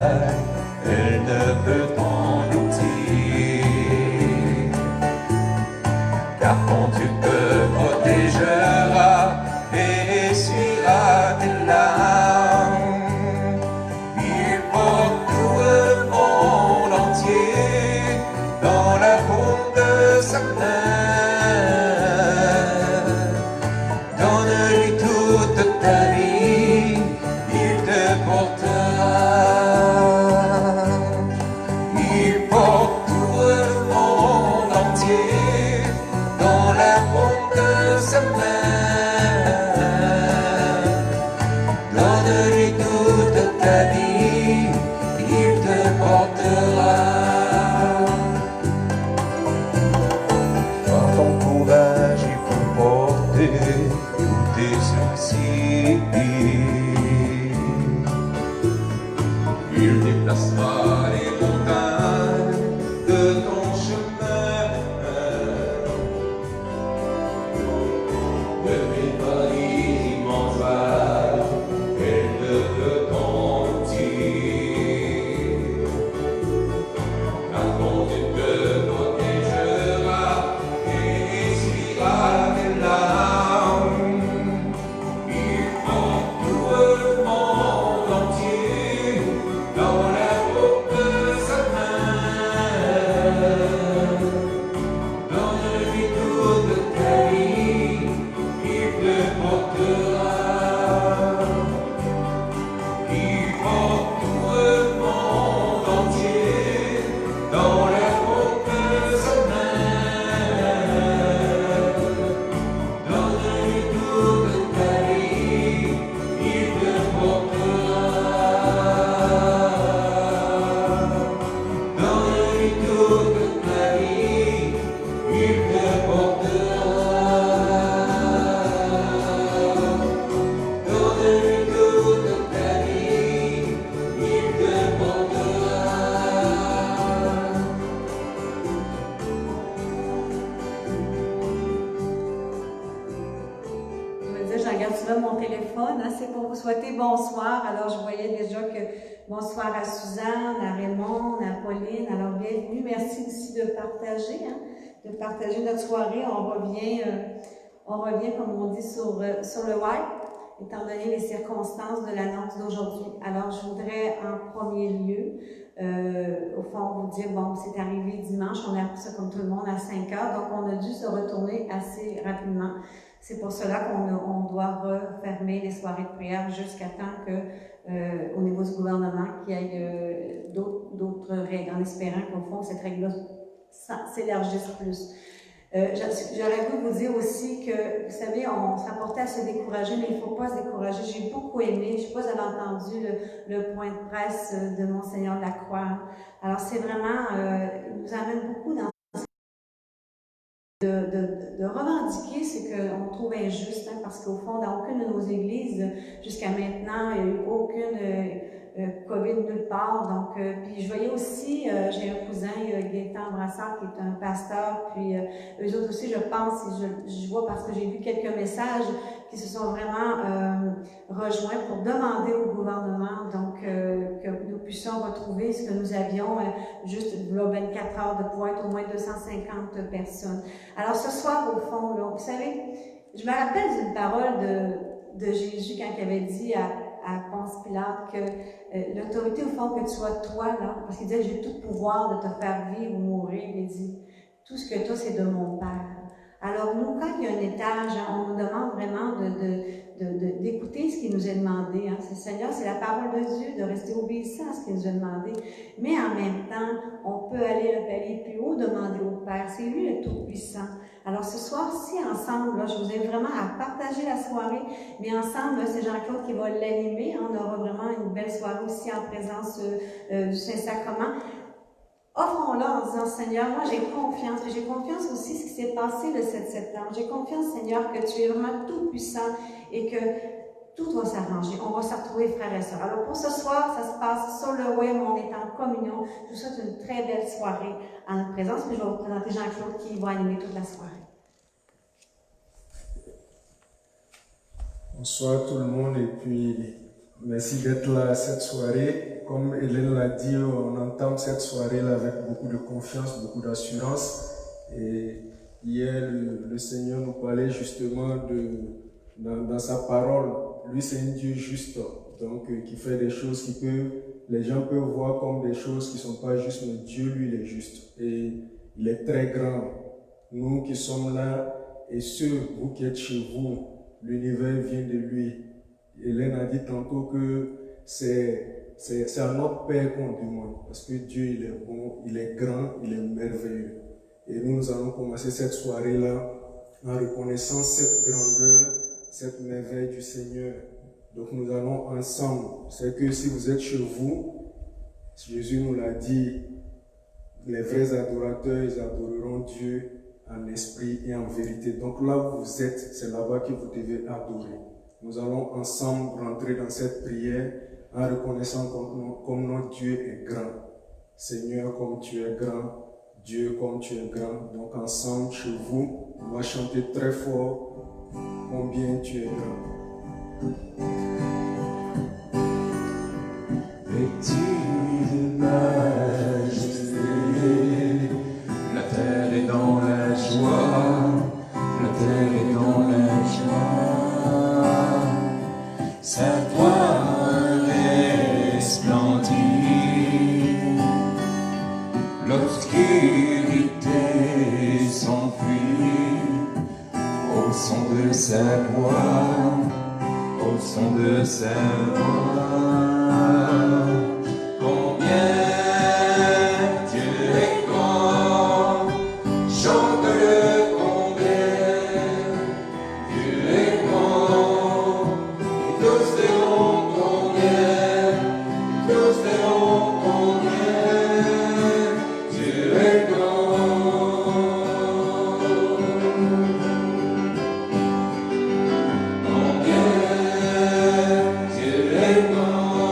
elle ne peut t'en douter. Car ton Dieu te protégera et essuiera tes larmes. Il porte tout le monde entier dans la paume de sa main. Donne-lui toute ta vie, il te portera. Il porte tout le monde entier dans la paume de sa main. Donne-lui toute ta vie, il te portera. Par ton courage, il peut porter tous tes soucis. Il déplacera les montagnes de ton chemin. Depuis Paris, immense vague, elle ne peut t'en dire. Car ton Dieu te protégera et essuiera tes larmes. Il porte tout le monde entier dans la paume de sa main. Donne-lui toute ta vie, il te portera. Il porte tout le monde entier dans la paume de sa main. Donne-lui toute ta vie, il te portera. Donne-lui toute ta vie, il te portera. Donne-lui toute ta vie, il te portera. Je me disais, je regarde souvent mon téléphone, hein, c'est pour vous souhaiter bonsoir. Alors, je voyais déjà que bonsoir à Suzanne, à Raymond, à Pauline. Alors, bienvenue. Merci aussi de partager notre soirée. On revient, comme on dit, sur le web, étant donné les circonstances de l'annonce d'aujourd'hui. Alors, je voudrais en premier lieu, au fond, vous dire, bon, c'est arrivé dimanche, on a appris ça comme tout le monde à 5 heures, donc on a dû se retourner assez rapidement. C'est pour cela qu'on doit refermer les soirées de prière jusqu'à temps que, au niveau du gouvernement, qu'il y ait d'autres règles, en espérant qu'au fond, cette règle-là s'élargisse plus. J'aurais voulu vous dire aussi que, vous savez, on s'apportait à se décourager, mais il ne faut pas se décourager. J'ai beaucoup aimé, je ne sais pas si vous avez entendu le point de presse de Monseigneur de la Croix. Alors, c'est vraiment, il nous amène beaucoup dans de revendiquer ce qu'on trouve injuste, hein, parce qu'au fond, dans aucune de nos églises, jusqu'à maintenant, il n'y a eu aucune COVID nulle part. Donc, puis je voyais aussi, j'ai un cousin, Gaëtan Brassard, qui est un pasteur, puis eux autres aussi, je pense, je vois parce que j'ai vu quelques messages qui se sont vraiment rejoints pour demander au gouvernement donc que nous puissions retrouver ce que nous avions juste là, 24 heures de pointe, au moins 250 personnes. Alors ce soir, au fond, là, vous savez, je me rappelle d'une parole de Jésus quand il avait dit à Ponce Pilate que l'autorité, au fond, que tu sois toi, là, parce qu'il disait, j'ai tout pouvoir de te faire vivre ou mourir, il dit, tout ce que tu as, c'est de mon Père. Alors nous, quand il y a un étage, hein, on nous demande vraiment d'écouter ce qui nous est demandé. Hein. Seigneur, c'est la parole de Dieu, de rester obéissant à ce qui nous est demandé. Mais en même temps, on peut aller un palier plus haut, demander au Père. C'est lui le Tout-Puissant. Alors ce soir, si ensemble, là, je vous invite vraiment à partager la soirée, mais ensemble, c'est Jean-Claude qui va l'animer. On aura vraiment une belle soirée aussi en présence du Saint-Sacrement. Offrons-la en disant, Seigneur, moi j'ai confiance, et j'ai confiance aussi ce qui s'est passé le 7 septembre. J'ai confiance, Seigneur, que tu es vraiment tout puissant et que tout va s'arranger. On va se retrouver, frères et sœurs. Alors pour ce soir, ça se passe sur le web, on est en communion. Je vous souhaite une très belle soirée en notre présence, puis je vais vous présenter Jean-Claude qui va animer toute la soirée. Bonsoir tout le monde et puis Merci d'être là cette soirée. Comme Hélène l'a dit, on entame cette soirée-là avec beaucoup de confiance, beaucoup d'assurance. Et hier, le Seigneur nous parlait justement dans sa parole. Lui, c'est un Dieu juste, donc qui fait des choses les gens peuvent voir comme des choses qui ne sont pas justes, mais Dieu, lui, il est juste. Et il est très grand. Nous qui sommes là, et vous qui êtes chez vous, l'univers vient de lui. Hélène a dit tantôt que c'est à notre Père qu'on demande, parce que Dieu, il est bon, il est grand, il est merveilleux. Et nous allons commencer cette soirée-là en reconnaissant cette grandeur, cette merveille du Seigneur. Donc nous allons ensemble. C'est que si vous êtes chez vous, Jésus nous l'a dit, les vrais adorateurs, ils adoreront Dieu en esprit et en vérité. Donc là où vous êtes, c'est là-bas que vous devez adorer. Nous allons ensemble rentrer dans cette prière en reconnaissant comme notre Dieu est grand. Seigneur, comme tu es grand, Dieu, comme tu es grand. Donc ensemble, chez vous, on va chanter très fort combien tu es grand. Vêtu de majesté, la terre est dans la joie, la terre est dans la joie. Sa gloire resplendit, l'obscurité s'enfuit au son de sa voix, au son de sa voix. Combien Dieu est grand, chante-le combien Dieu est grand, et tous diront combien, tous diront combien Dieu est grand. Combien Dieu est grand.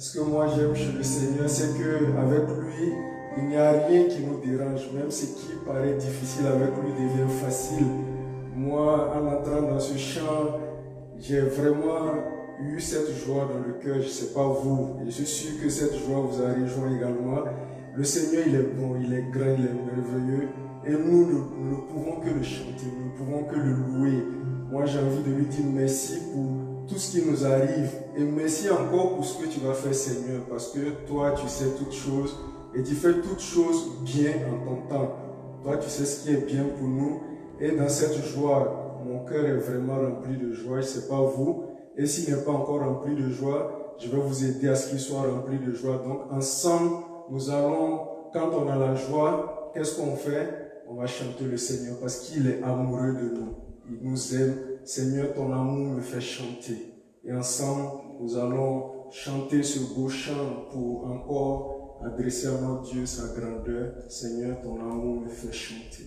Ce que moi j'aime chez le Seigneur, c'est qu'avec lui, il n'y a rien qui nous dérange. Même ce qui paraît difficile avec lui devient facile. Moi, en entrant dans ce chant, j'ai vraiment eu cette joie dans le cœur. Je ne sais pas vous. Et je suis sûr que cette joie vous a rejoint également. Le Seigneur, il est bon, il est grand, il est merveilleux. Et nous ne pouvons que le chanter, nous ne pouvons que le louer. Moi, j'ai envie de lui dire merci pour tout ce qui nous arrive. Et merci encore pour ce que tu vas faire, Seigneur, parce que toi, tu sais toutes choses et tu fais toutes choses bien en ton temps. Toi, tu sais ce qui est bien pour nous. Et dans cette joie, mon cœur est vraiment rempli de joie. Je ne sais pas vous. Et s'il n'est pas encore rempli de joie, je vais vous aider à ce qu'il soit rempli de joie. Donc, ensemble, nous allons, quand on a la joie, qu'est-ce qu'on fait? On va chanter le Seigneur parce qu'il est amoureux de nous. Il nous aime. Seigneur, ton amour me fait chanter. Et ensemble, nous allons chanter ce beau chant pour encore adresser à notre Dieu sa grandeur. Seigneur, ton amour me fait chanter.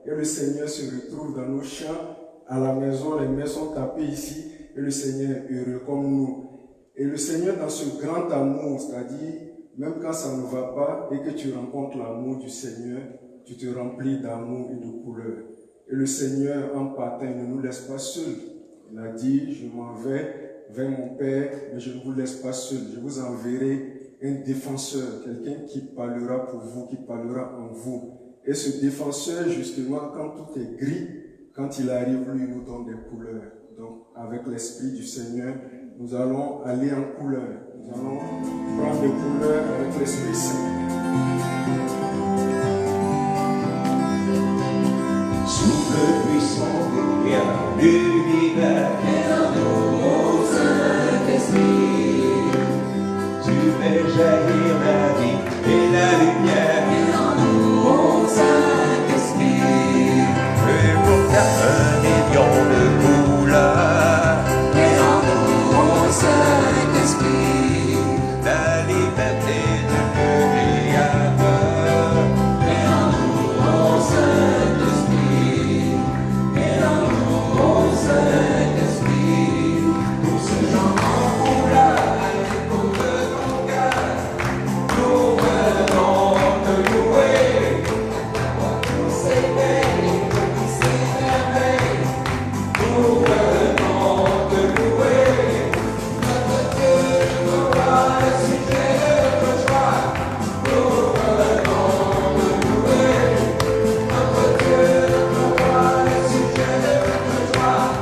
Et le Seigneur se retrouve dans nos chants. À la maison, les mains sont tapées ici et le Seigneur est heureux comme nous. Et le Seigneur, dans ce grand amour, c'est-à-dire, même quand ça ne va pas et que tu rencontres l'amour du Seigneur, tu te remplis d'amour et de couleur. Et le Seigneur, en partant, il ne nous laisse pas seuls. Il a dit, je m'en vais vers mon Père, mais je ne vous laisse pas seuls. Je vous enverrai un défenseur, quelqu'un qui parlera pour vous, qui parlera en vous. Et ce défenseur, justement, quand tout est gris, quand il arrive, lui, il nous donne des couleurs. Donc, avec l'Esprit du Seigneur, nous allons aller en couleur. Nous allons prendre des couleurs avec l'Esprit Saint. Souffle puissant des liens l'univers, ô Saint-Esprit, tu fais jaillir la vie et la lumière, ô Saint-Esprit, et pour faire 1 million de couleurs, ô Saint-Esprit, la liberté du Créateur, ô Saint-Esprit. Saint-Esprit, tous ces gens en couleur, à l'écho de ton cœur, nous venons te louer. Tous ces veilles, tous ces merveilles, nous venons te louer. Notre Dieu, notre roi, le sujet de notre joie, nous venons te louer. Notre Dieu, notre roi, le sujet de notre joie.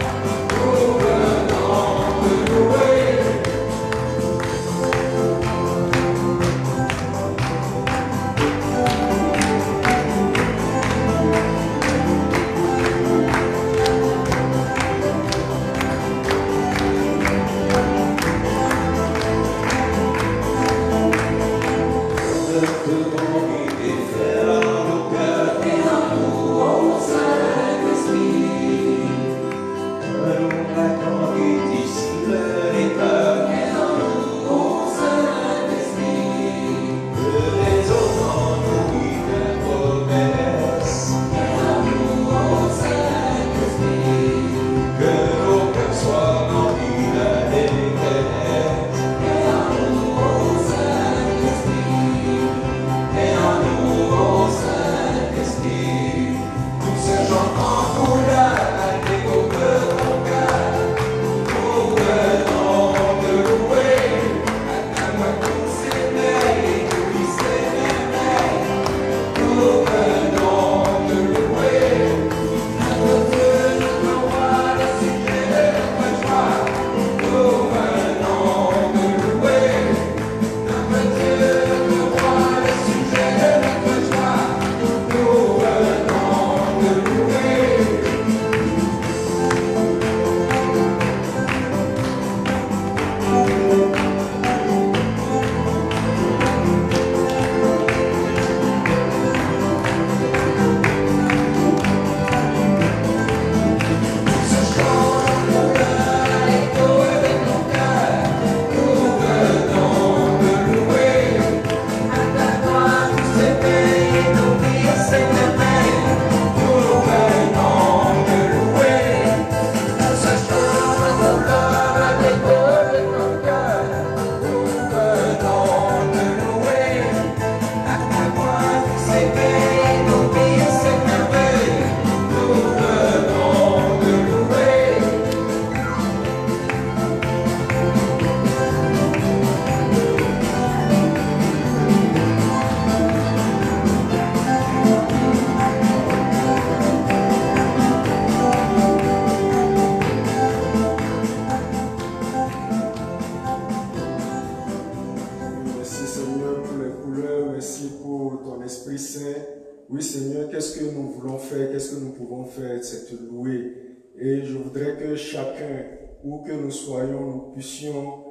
Oui Seigneur, qu'est-ce que nous voulons faire, qu'est-ce que nous pouvons faire, c'est te louer. Et je voudrais que chacun, où que nous soyons, nous puissions,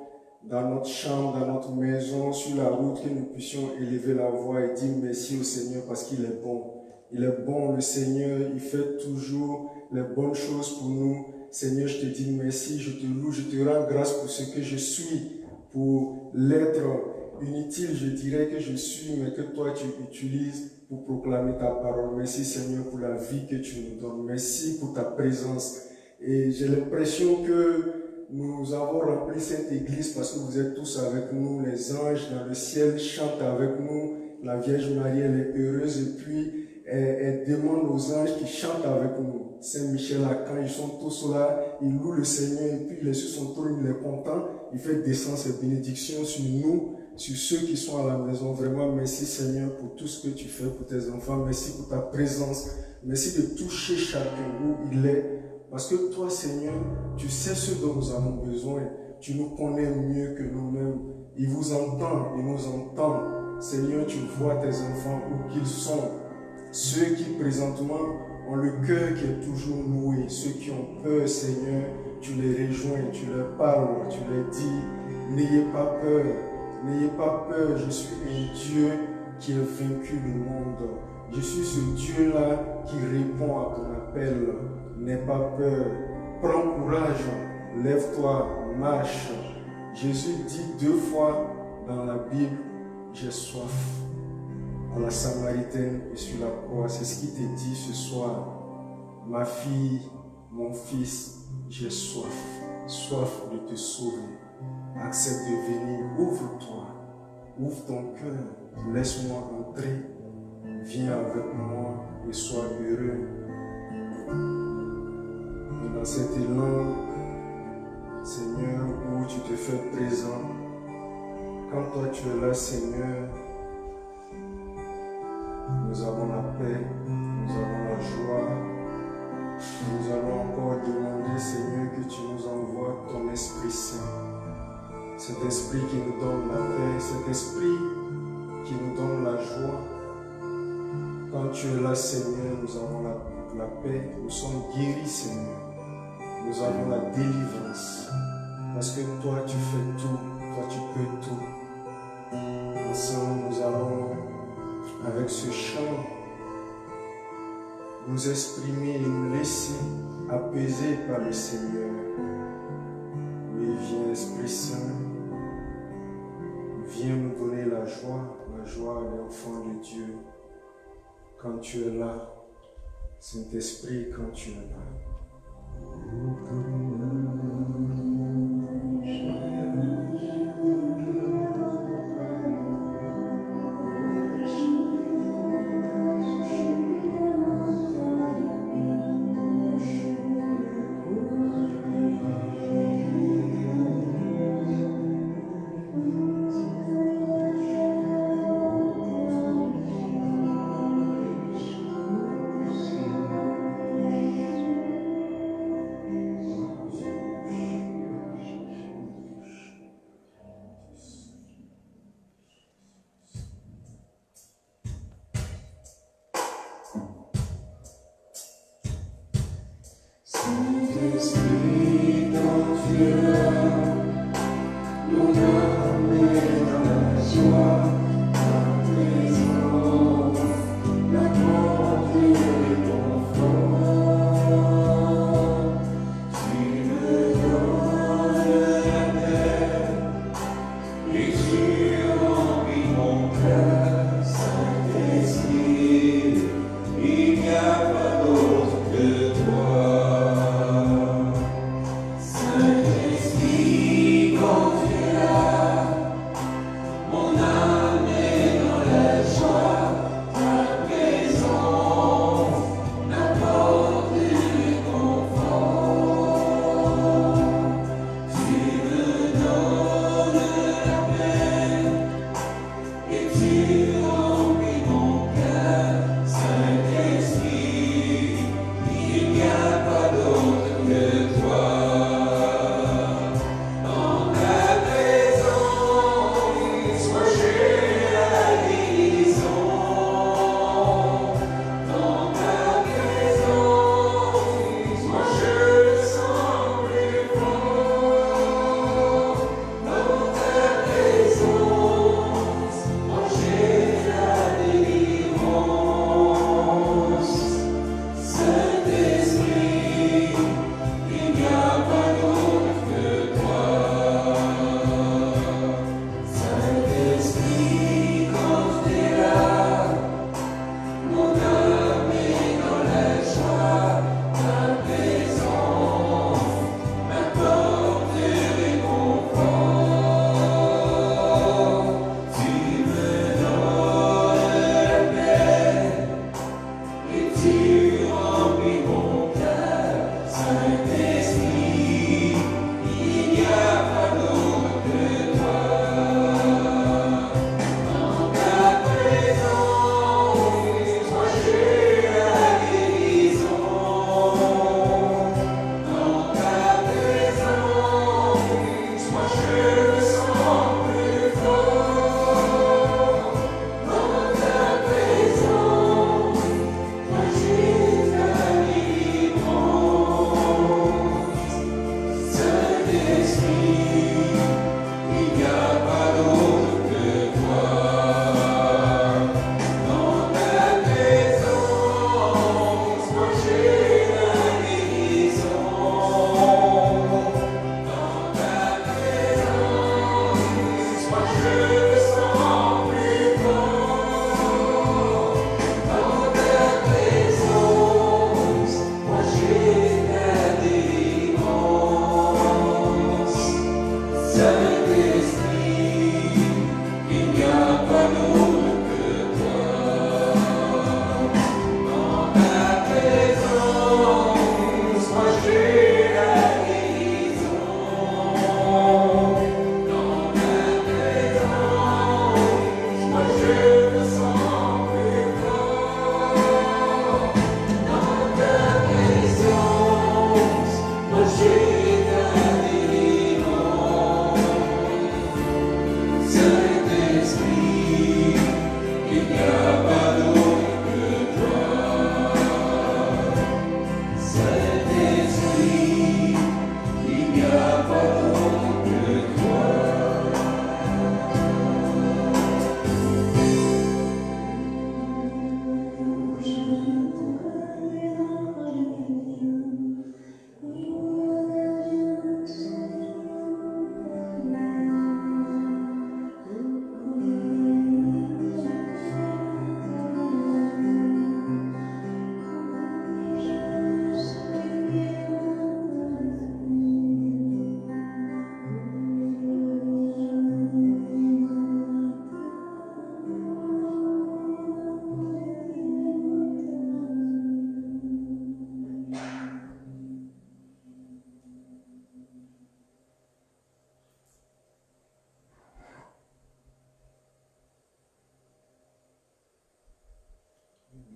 dans notre chambre, dans notre maison, sur la route, que nous puissions élever la voix et dire merci au Seigneur parce qu'il est bon. Il est bon, le Seigneur, il fait toujours les bonnes choses pour nous. Seigneur, je te dis merci, je te loue, je te rends grâce pour ce que je suis, pour l'être inutile, je dirais que je suis, mais que toi tu utilises pour proclamer ta parole. Merci Seigneur pour la vie que tu nous donnes. Merci pour ta présence. Et j'ai l'impression que nous avons rempli cette église parce que vous êtes tous avec nous. Les anges dans le ciel chantent avec nous. La Vierge Marie, elle est heureuse et puis elle demande aux anges qui chantent avec nous. Saint-Michel, quand ils sont tous là, ils louent le Seigneur et puis il est sur son trône, il est content. Il fait descendre ses bénédictions sur nous, sur ceux qui sont à la maison. Vraiment, merci Seigneur pour tout ce que tu fais pour tes enfants. Merci pour ta présence. Merci de toucher chacun où il est. Parce que toi, Seigneur, tu sais ce dont nous avons besoin. Tu nous connais mieux que nous-mêmes. Il vous entend, il nous entend. Seigneur, tu vois tes enfants où qu'ils sont. Ceux qui présentement ont le cœur qui est toujours noué. Ceux qui ont peur, Seigneur, tu les rejoins, tu leur parles, tu leur dis, n'ayez pas peur. N'ayez pas peur, je suis un Dieu qui a vaincu le monde. Je suis ce Dieu-là qui répond à ton appel. N'aie pas peur. Prends courage. Lève-toi, marche. Jésus dit 2 fois dans la Bible, j'ai soif. À la Samaritaine et sur la croix, c'est ce qu'il te dit ce soir. Ma fille, mon fils, j'ai soif. Soif de te sauver. Accepte de venir, ouvre-toi, ouvre ton cœur, laisse-moi entrer, viens avec moi et sois heureux. Et dans cet élan, Seigneur, où tu te fais présent, quand toi tu es là, Seigneur, nous avons la paix, nous avons la joie. Nous allons encore demander, Seigneur, que tu nous envoies ton Esprit Saint. Cet esprit qui nous donne la paix, cet esprit qui nous donne la joie. Quand tu es là, Seigneur, nous avons la paix, nous sommes guéris, Seigneur. Nous avons la délivrance. Parce que toi, tu fais tout, toi, tu peux tout. Ensemble, nous allons, avec ce chant, nous exprimer et nous laisser apaiser par le Seigneur. Oui, viens, Esprit Saint. Viens nous donner la joie des enfants de Dieu. Quand tu es là, Saint-Esprit, quand tu es là. Saint-Esprit, quand tu es là, mon âme est dans la joie, ta présence, la porte et le confort. Tu me donnes la paix et tu remplis mon cœur, Saint-Esprit, il n'y a pas d'autre que toi. Saint-Esprit, quand tu es là, mon âme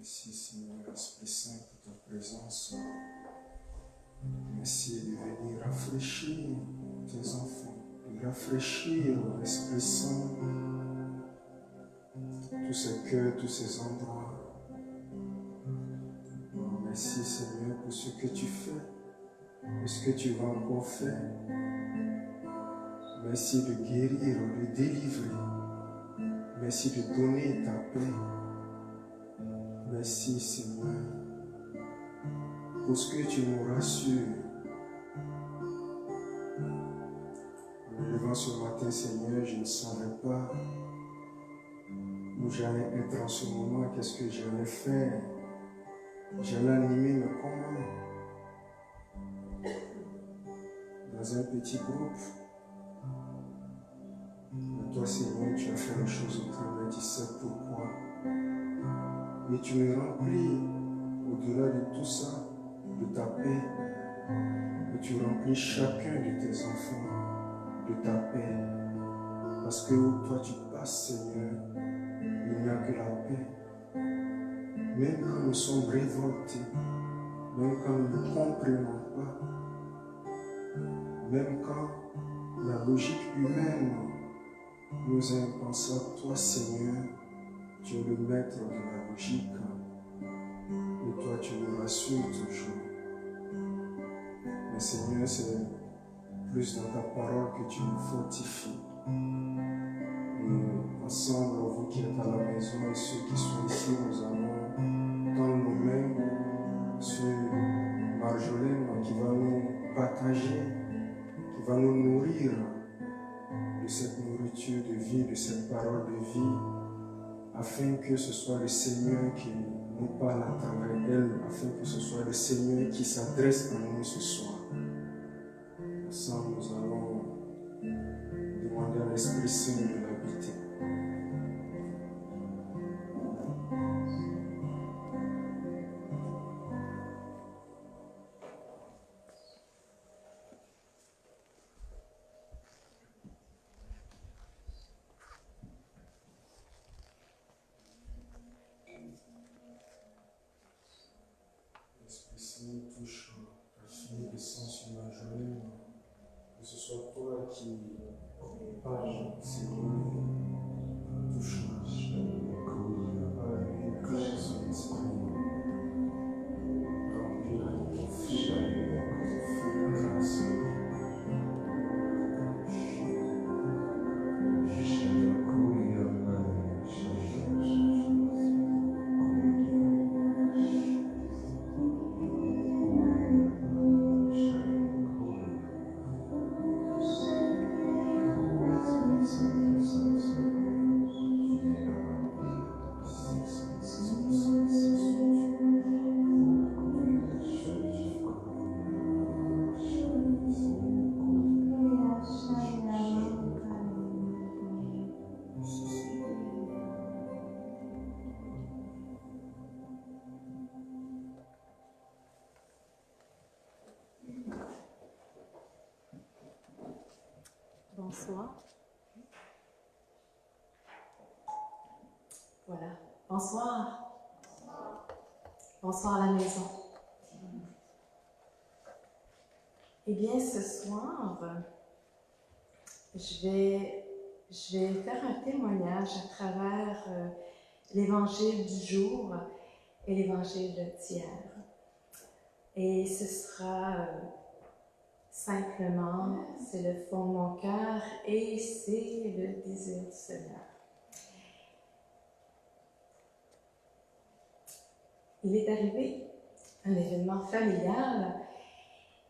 Merci Seigneur, Esprit Saint, pour ta présence. Merci de venir rafraîchir tes enfants, de rafraîchir l'Esprit Saint, tous ces cœurs, tous ces endroits. Oh, merci Seigneur pour ce que tu fais, pour ce que tu vas encore faire. Merci de guérir, de délivrer. Merci de donner ta paix. Merci Seigneur pour ce que tu nous rassures. En me levant ce matin, Seigneur, je ne savais pas où j'allais être en ce moment, qu'est-ce que j'allais faire. J'allais animer, mais comment? Dans un petit groupe. Mais toi, Seigneur, tu as fait les choses autrement, tu sais pourquoi. Et tu me remplis, au-delà de tout ça, de ta paix. Et tu remplis chacun de tes enfants de ta paix. Parce que où toi tu passes, Seigneur, il n'y a que la paix. Même quand nous sommes révoltés, même quand nous ne comprenons pas, même quand la logique humaine nous est impensable, toi, Seigneur, tu es le maître de la logique. Et toi, tu nous rassures toujours. Mais Seigneur, c'est plus dans ta parole que tu nous fortifies. Et ensemble, vous qui êtes à la maison et ceux qui sont ici, nous allons tendre nos mains sur Marjolaine qui va nous partager, qui va nous nourrir de cette nourriture de vie, de cette parole de vie, afin que ce soit le Seigneur qui nous parle à travers elle, afin que ce soit le Seigneur qui s'adresse à nous ce soir. Ensemble, nous allons demander à l'Esprit Saint de l'habiter. L'Esprit Saint touche ta fille et sent sur ma journée. Que ce soit toi qui parle, Seigneur, touche-moi. Éclaire son esprit. Remplis-la de ton feu de grâce. Bonsoir. Voilà. Bonsoir. Bonsoir à la maison. Eh bien, ce soir, je vais faire un témoignage à travers l'évangile du jour et l'évangile d'hier. Et ce sera simplement, c'est le fond de mon cœur et c'est le désir du Seigneur. Il est arrivé un événement familial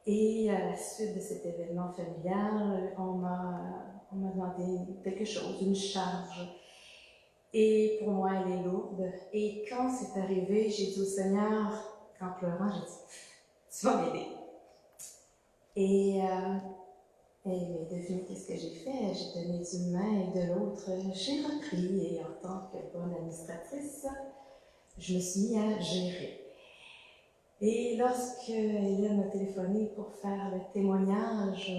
et à la suite de cet événement familial, on m'a demandé quelque chose, une charge. Et pour moi, elle est lourde. Et quand c'est arrivé, j'ai dit au Seigneur, en pleurant, j'ai dit, tu vas m'aider. Et devinez qu'est-ce que j'ai fait? J'ai donné d'une main et de l'autre, j'ai repris. Et en tant que bonne administratrice, je me suis mis à gérer. Et lorsque Hélène m'a téléphoné pour faire le témoignage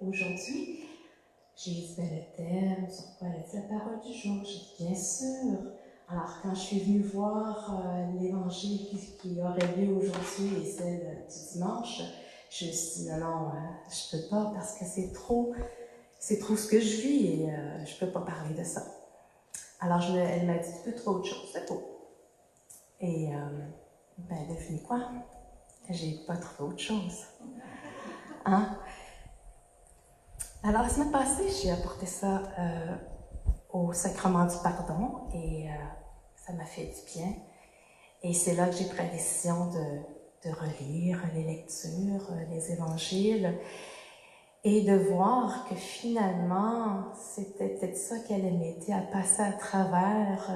aujourd'hui, j'ai dit, le thème, sur quoi elle a dit la parole du jour? J'ai dit, bien sûr, Alors, quand je suis venue voir l'évangile qui aurait lieu aujourd'hui et celle du dimanche, je me suis dit non, je peux pas parce que c'est trop ce que je vis et je peux pas parler de ça. Alors, elle m'a dit, tu peux trouver autre chose, c'est beau. Et, devinez quoi? J'ai pas trouvé autre chose. Hein? Alors, la semaine passée, j'ai apporté ça au sacrement du pardon et ça m'a fait du bien. Et c'est là que j'ai pris la décision de relire les lectures, les évangiles et de voir que finalement, c'était peut-être ça qu'elle allait m'aider à passer à travers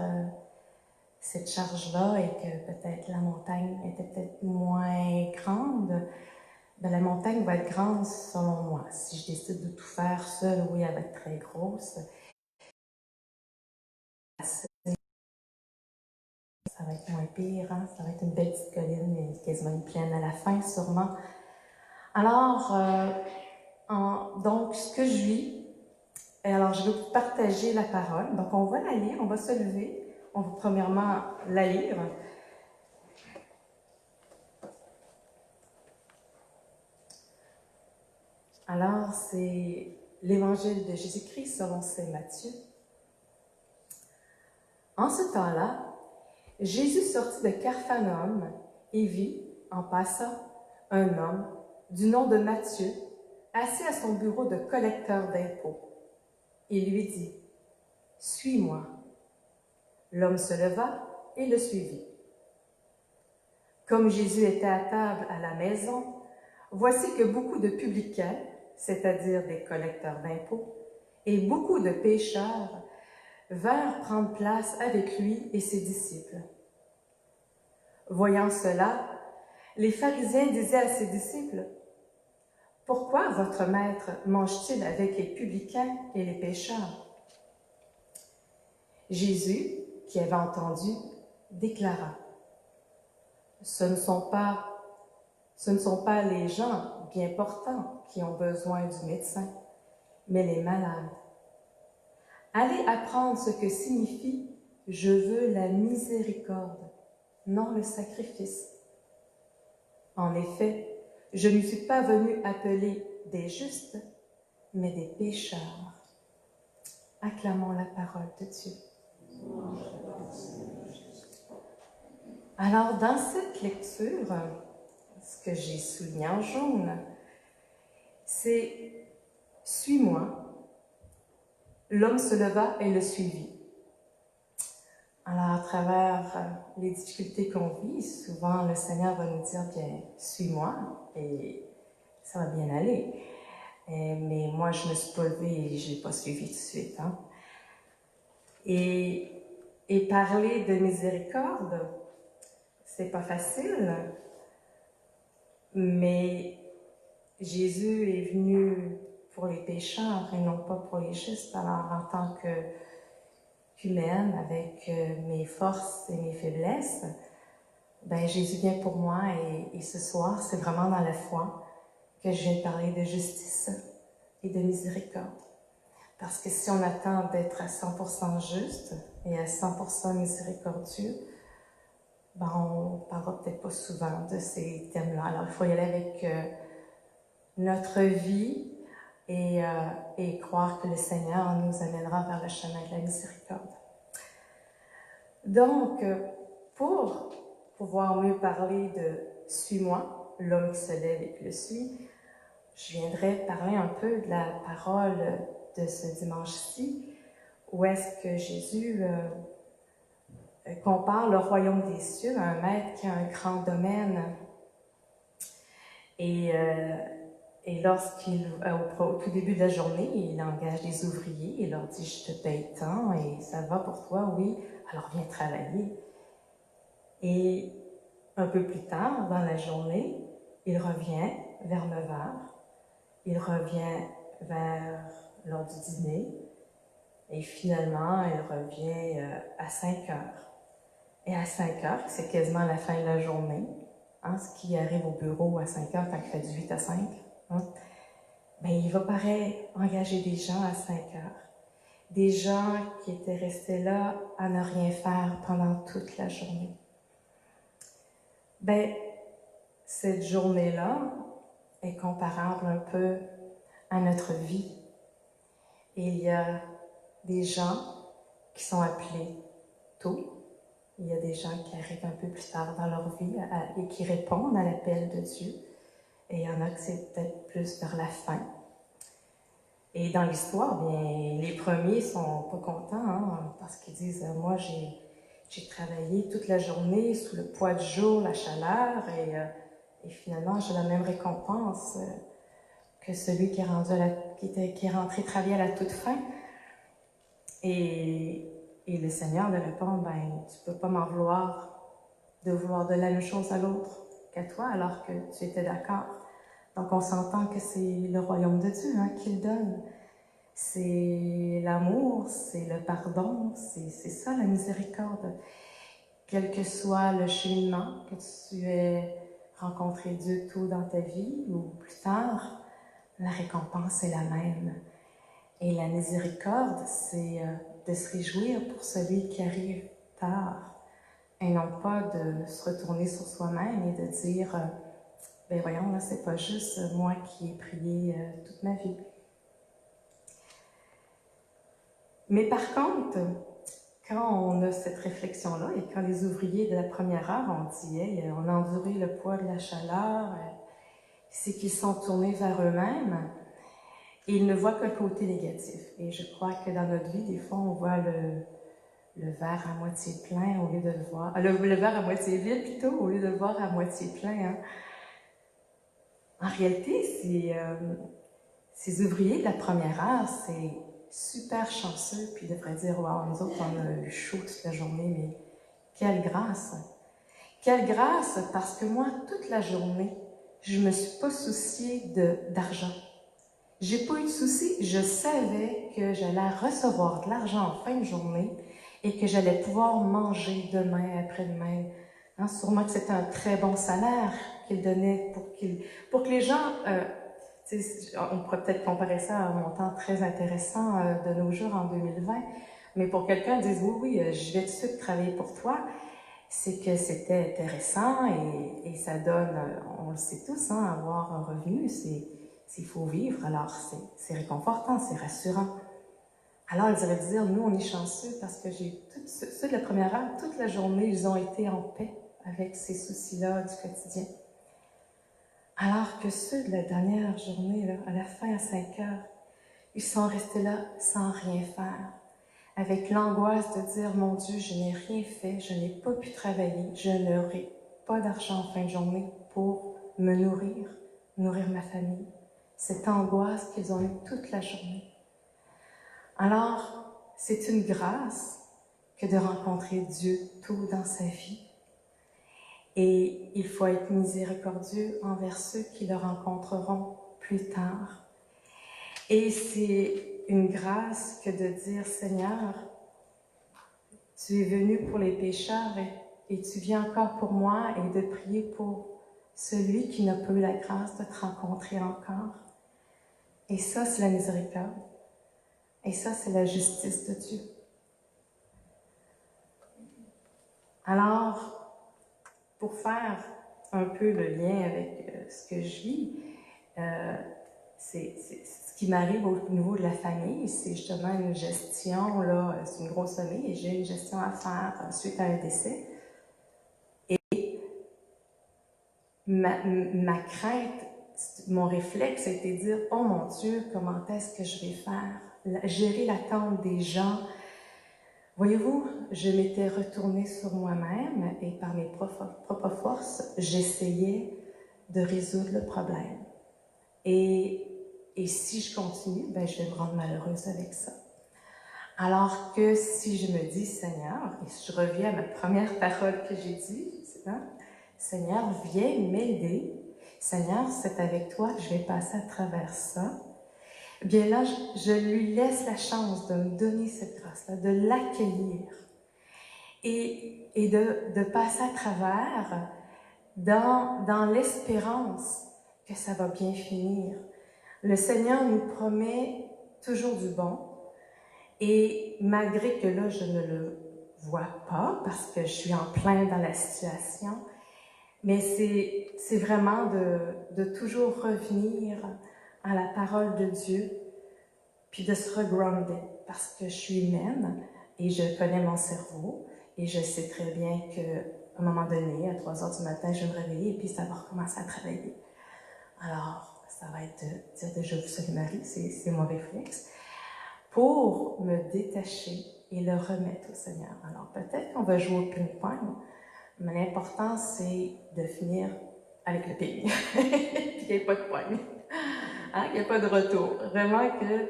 cette charge-là et que peut-être la montagne était peut-être moins grande. Ben, la montagne va être grande selon moi. Si je décide de tout faire seule, oui, elle va être très grosse. Ça va être moins pire, hein? Ça va être une belle petite colline, mais quasiment une plaine à la fin, sûrement. Alors, donc, ce que je vis, alors je vais vous partager la parole. Donc, on va la lire, on va se lever. On va premièrement la lire. Alors, c'est l'Évangile de Jésus-Christ selon saint Matthieu. En ce temps-là, Jésus sortit de Capharnaüm et vit, en passant, un homme du nom de Matthieu, assis à son bureau de collecteur d'impôts. Il lui dit, « Suis-moi. » L'homme se leva et le suivit. Comme Jésus était à table à la maison, voici que beaucoup de publicains, c'est-à-dire des collecteurs d'impôts, et beaucoup de pécheurs vinrent prendre place avec lui et ses disciples. Voyant cela, les pharisiens disaient à ses disciples, « Pourquoi votre maître mange-t-il avec les publicains et les pécheurs? » Jésus, qui avait entendu, déclara, « Ce ne sont pas les gens bien portants qui ont besoin du médecin, mais les malades. Allez apprendre ce que signifie « Je veux la miséricorde », non le sacrifice. En effet, je ne suis pas venu appeler des justes, mais des pécheurs. Acclamons la parole de Dieu. Alors, dans cette lecture, ce que j'ai souligné en jaune, c'est « Suis-moi ». L'homme se leva et le suivit. Alors, à travers les difficultés qu'on vit, souvent le Seigneur va nous dire, bien, suis-moi, et ça va bien aller. Mais moi, je me suis pas levée et je l'ai pas suivi tout de suite. Hein? Et parler de miséricorde, c'est pas facile, mais Jésus est venu pour les pécheurs et non pas pour les justes. Alors, en tant qu'humaine, avec mes forces et mes faiblesses, ben Jésus vient pour moi et ce soir, c'est vraiment dans la foi que je viens de parler de justice et de miséricorde. Parce que si on attend d'être à 100% juste et à 100% miséricordieux, ben on ne parlera peut-être pas souvent de ces thèmes-là. Alors, il faut y aller avec notre vie et croire que le Seigneur nous amènera vers le chemin de la miséricorde. Donc, pour pouvoir mieux parler de « Suis-moi », l'homme qui se lève et qui le suit, je viendrai parler un peu de la parole de ce dimanche-ci, où est-ce que Jésus compare le royaume des cieux à un maître qui a un grand domaine. Et lorsqu'il, au tout début de la journée, il engage des ouvriers et leur dit « Je te paye tant et ça va pour toi, oui, alors viens travailler. » Et un peu plus tard, dans la journée, il revient vers 9 heures, il revient vers l'heure du dîner, et finalement, il revient à 5 heures. Et à 5 heures, c'est quasiment la fin de la journée, hein, ce qui arrive au bureau à 5 heures quand il fait du 8 à 5, hein, ben, il va pareil engager des gens à 5 heures. des gens qui étaient restés là à ne rien faire pendant toute la journée. Ben, cette journée-là est comparable un peu à notre vie. Et il y a des gens qui sont appelés tôt. Il y a des gens qui arrivent un peu plus tard dans leur vie et qui répondent à l'appel de Dieu. Et il y en a que c'est peut-être plus vers la fin. Et dans l'histoire, bien, les premiers sont pas contents, hein, parce qu'ils disent « Moi, j'ai travaillé toute la journée sous le poids du jour, la chaleur, et finalement, j'ai la même récompense que celui qui est rentré travailler à la toute fin. » Et le Seigneur leur répond « Ben, tu peux pas m'en vouloir de vouloir de la même chose à l'autre qu'à toi, alors que tu étais d'accord. » Donc, on s'entend que c'est le royaume de Dieu qu'il donne. C'est l'amour, c'est le pardon, c'est ça la miséricorde. Quel que soit le cheminement, que tu aies rencontré Dieu tôt dans ta vie ou plus tard, la récompense est la même. Et la miséricorde, c'est de se réjouir pour celui qui arrive tard, et non pas de se retourner sur soi-même et de dire ben voyons, là, c'est pas juste moi qui ai prié toute ma vie. Mais par contre, quand on a cette réflexion-là et quand les ouvriers de la première heure ont dit hey, on a enduré le poids de la chaleur, c'est qu'ils sont tournés vers eux-mêmes et ils ne voient que le côté négatif. Et je crois que dans notre vie, des fois, on voit le verre à moitié plein au lieu de le voir... le verre à moitié vide plutôt, au lieu de le voir à moitié plein. En réalité, ces ouvriers de la première heure, c'est super chanceux, puis ils devraient dire « Wow, nous autres, on a eu chaud toute la journée, mais quelle grâce! » Quelle grâce, parce que moi, toute la journée, je ne me suis pas souciée d'argent. J'ai pas eu de souci, je savais que j'allais recevoir de l'argent en fin de journée et que j'allais pouvoir manger demain, après-demain. Sûrement que c'était un très bon salaire qu'il donnait pour que les gens... on pourrait peut-être comparer ça à un montant très intéressant de nos jours en 2020, mais pour quelqu'un qui dise oui, je vais tout de suite travailler pour toi, c'est que c'était intéressant et ça donne, on le sait tous, avoir un revenu, il faut vivre, alors c'est réconfortant, c'est rassurant. Alors ils auraient dû dire, nous on est chanceux parce que ceux de la première heure, toute la journée, ils ont été en paix avec ces soucis-là du quotidien. Alors que ceux de la dernière journée, là, à la fin à 5 heures, ils sont restés là sans rien faire, avec l'angoisse de dire « Mon Dieu, je n'ai rien fait, je n'ai pas pu travailler, je n'aurai pas d'argent en fin de journée pour me nourrir ma famille. » Cette angoisse qu'ils ont eue toute la journée. Alors, c'est une grâce que de rencontrer Dieu tôt dans sa vie. Et il faut être miséricordieux envers ceux qui le rencontreront plus tard. Et c'est une grâce que de dire, Seigneur, tu es venu pour les pécheurs et tu viens encore pour moi et de prier pour celui qui n'a pas eu la grâce de te rencontrer encore. Et ça, c'est la miséricorde. Et ça, c'est la justice de Dieu. Alors, pour faire un peu le lien avec ce que je vis, c'est ce qui m'arrive au niveau de la famille, c'est justement une gestion, là, c'est une grosse famille, et j'ai une gestion à faire suite à un décès. Et ma crainte, mon réflexe a été de dire « Oh mon Dieu, comment est-ce que je vais faire? Gérer l'attente des gens. » Voyez-vous, je m'étais retournée sur moi-même et par mes propres forces, j'essayais de résoudre le problème. Et si je continue, ben, je vais me rendre malheureuse avec ça. Alors que si je me dis, Seigneur, et je reviens à ma première parole que j'ai dit, Seigneur, viens m'aider. Seigneur, c'est avec toi que je vais passer à travers ça. Bien là, je lui laisse la chance de me donner cette grâce-là, de l'accueillir et de passer à travers dans l'espérance que ça va bien finir. Le Seigneur nous promet toujours du bon Et malgré que là, je ne le vois pas, parce que je suis en plein dans la situation, mais c'est vraiment de toujours revenir à la parole de Dieu, puis de se regrounder, parce que je suis humaine et je connais mon cerveau, et je sais très bien qu'à un moment donné, à 3 heures du matin, je vais me réveiller et puis ça va recommencer à travailler. Alors, ça va être de dire déjà, vous savez, Marie, c'est mon réflexe, pour me détacher et le remettre au Seigneur. Alors, peut-être qu'on va jouer au ping-pong, mais l'important, c'est de finir avec le ping. Puis qu'il n'y ait pas de poigne. Hein? Qu'il n'y ait pas de retour. Vraiment que,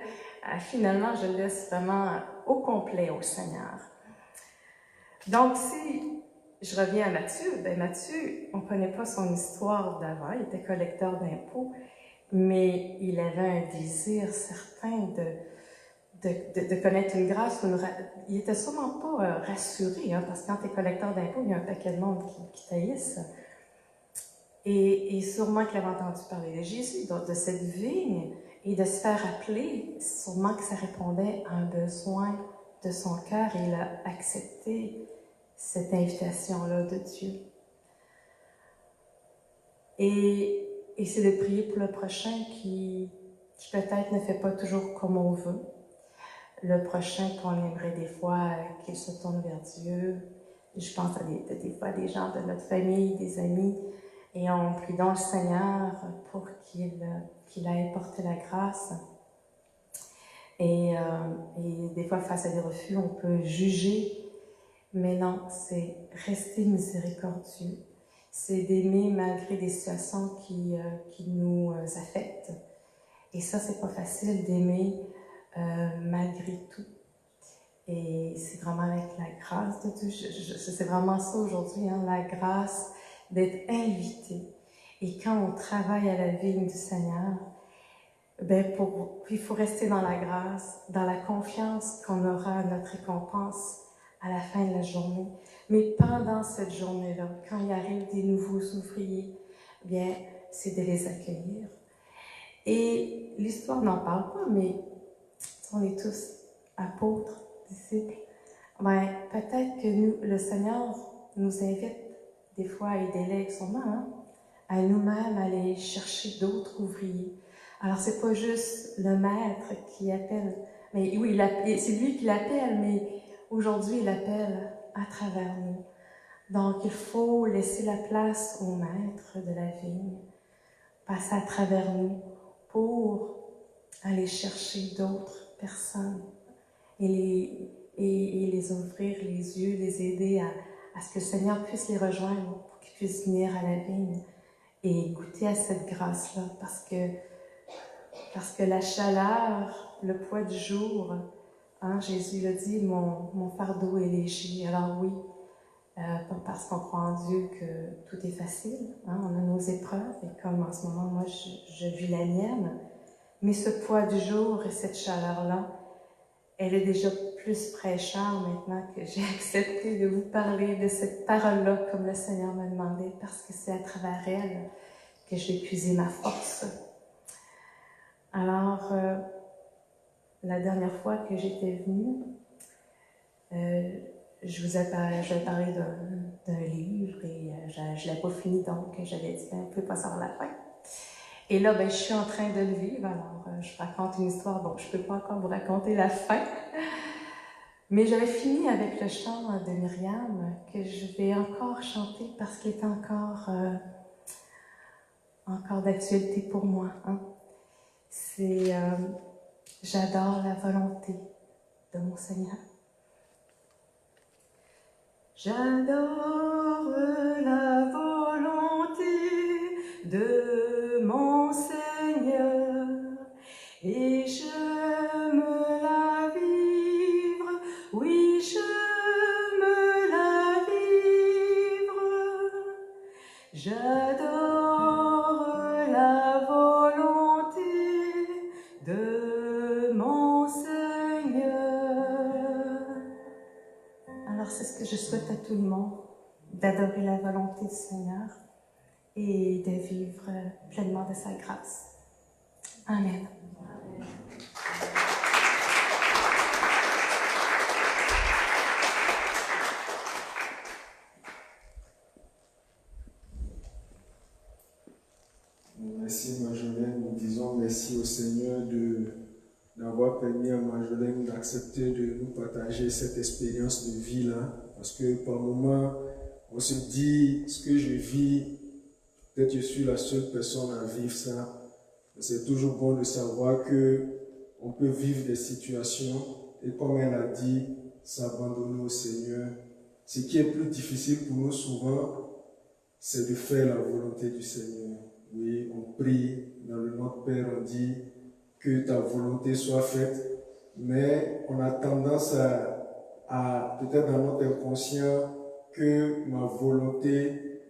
finalement, je laisse vraiment au complet au Seigneur. Donc, si je reviens à Matthieu, ben Matthieu, on ne connaît pas son histoire d'avant, il était collecteur d'impôts, mais il avait un désir certain de connaître une grâce. Il n'était sûrement pas rassuré, hein, parce que quand tu es collecteur d'impôts, il y a un paquet de monde qui taillisse. Et sûrement qu'il avait entendu parler de Jésus, de cette vigne, et de se faire appeler, sûrement que ça répondait à un besoin de son cœur, et il a accepté cette invitation-là de Dieu. Et c'est de prier pour le prochain qui peut-être ne fait pas toujours comme on veut. Le prochain qu'on aimerait des fois qu'il se tourne vers Dieu. Je pense à des fois des gens de notre famille, des amis, et on prie donc le Seigneur pour qu'il aille porter la grâce. Et des fois, face à des refus, on peut juger, mais non, c'est rester miséricordieux. C'est d'aimer malgré des situations qui nous affectent. Et ça, c'est pas facile d'aimer malgré tout. Et c'est vraiment avec la grâce de Dieu. C'est vraiment ça aujourd'hui, hein, la grâce d'être invité. Et quand on travaille à la vigne du Seigneur, ben il faut rester dans la grâce, dans la confiance qu'on aura notre récompense à la fin de la journée. Mais pendant cette journée-là, quand il arrive des nouveaux ouvriers, bien, c'est de les accueillir. Et l'histoire n'en parle pas, mais on est tous apôtres, disciples. Ben, peut-être que nous, le Seigneur nous invite des fois et délègue son nom, hein, à nous-mêmes aller chercher d'autres ouvriers. Alors, c'est pas juste le maître qui appelle, mais oui, c'est lui qui l'appelle, mais aujourd'hui, il appelle à travers nous. Donc, il faut laisser la place au maître de la vigne, passer à travers nous pour aller chercher d'autres personnes et les ouvrir les yeux, les aider à ce que le Seigneur puisse les rejoindre pour qu'ils puissent venir à la vigne et goûter à cette grâce-là, parce que la chaleur, le poids du jour, hein, Jésus l'a dit, mon fardeau est léger. Alors oui, pas parce qu'on croit en Dieu que tout est facile, hein, on a nos épreuves, et comme en ce moment, moi, je vis la mienne, mais ce poids du jour et cette chaleur-là, elle est déjà plus fraîcheur maintenant que j'ai accepté de vous parler de cette parole-là comme le Seigneur m'a demandé, parce que c'est à travers elle que je vais puiser ma force. Alors, la dernière fois que j'étais venue, je vais parler d'un livre et je ne l'ai pas fini, donc j'avais dit, on ne peut pas savoir la fin. Et là, je suis en train de le vivre, alors je raconte une histoire, bon, je ne peux pas encore vous raconter la fin, mais j'avais fini avec le chant de Myriam, que je vais encore chanter parce qu'il est encore d'actualité pour moi. Hein. C'est « J'adore la volonté de mon Seigneur ». J'adore la volonté de mon Seigneur et j'aime la vivre, oui j'aime la vivre. J'adore la volonté de mon Seigneur. Alors c'est ce que je souhaite à tout le monde, d'adorer la volonté du Seigneur et de vivre pleinement de sa grâce. Amen. Marjolaine, nous disons merci au Seigneur d'avoir permis à Marjolaine d'accepter de nous partager cette expérience de vie-là. Parce que par moments, on se dit, ce que je vis, peut-être je suis la seule personne à vivre ça. C'est toujours bon de savoir que on peut vivre des situations et comme elle a dit, s'abandonner au Seigneur. Ce qui est plus difficile pour nous souvent, c'est de faire la volonté du Seigneur. Oui, on prie dans le Notre Père, on dit que ta volonté soit faite, mais on a tendance à peut-être dans notre inconscient que ma volonté,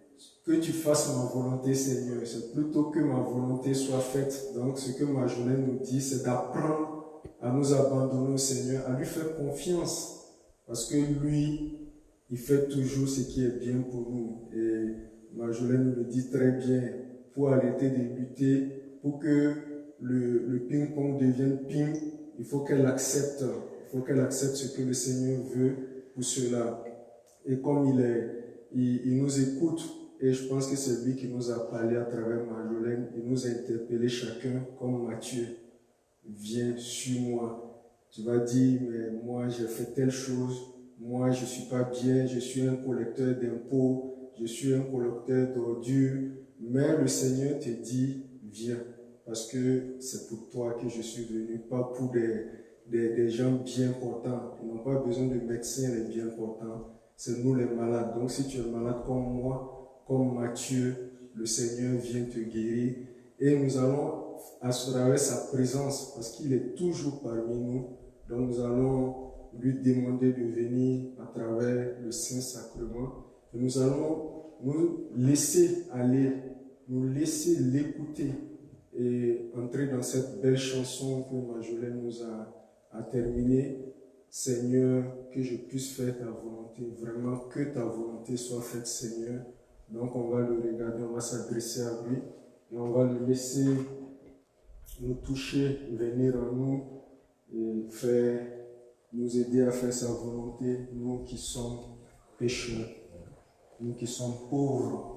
que tu fasses ma volonté, Seigneur. C'est plutôt que ma volonté soit faite. Donc, ce que Marjolaine nous dit, c'est d'apprendre à nous abandonner au Seigneur, à lui faire confiance. Parce que lui, il fait toujours ce qui est bien pour nous. Et Marjolaine nous le dit très bien. Pour arrêter de lutter, pour que le ping-pong devienne ping, il faut qu'elle accepte. Il faut qu'elle accepte ce que le Seigneur veut pour cela. Et comme il nous écoute, et je pense que c'est lui qui nous a parlé à travers Marjolaine, il nous a interpellé chacun comme Matthieu. Viens, suis-moi. Tu vas dire, mais moi j'ai fait telle chose, moi je ne suis pas bien, je suis un collecteur d'impôts, je suis un collecteur d'ordures, mais le Seigneur te dit, viens, parce que c'est pour toi que je suis venu, pas pour des gens bien portants. Ils n'ont pas besoin de médecins les bien portants, c'est nous les malades. Donc si tu es malade comme moi, comme Matthieu, le Seigneur vient te guérir et nous allons à travers sa présence, parce qu'il est toujours parmi nous, donc nous allons lui demander de venir à travers le Saint-Sacrement et nous allons nous laisser aller, nous laisser l'écouter et entrer dans cette belle chanson que Marjolaine nous a terminée. Seigneur, que je puisse faire ta volonté, vraiment que ta volonté soit faite, Seigneur. Donc on va le regarder, on va s'adresser à lui et on va le laisser nous toucher, venir en nous et nous aider à faire sa volonté, nous qui sommes pécheurs, nous qui sommes pauvres.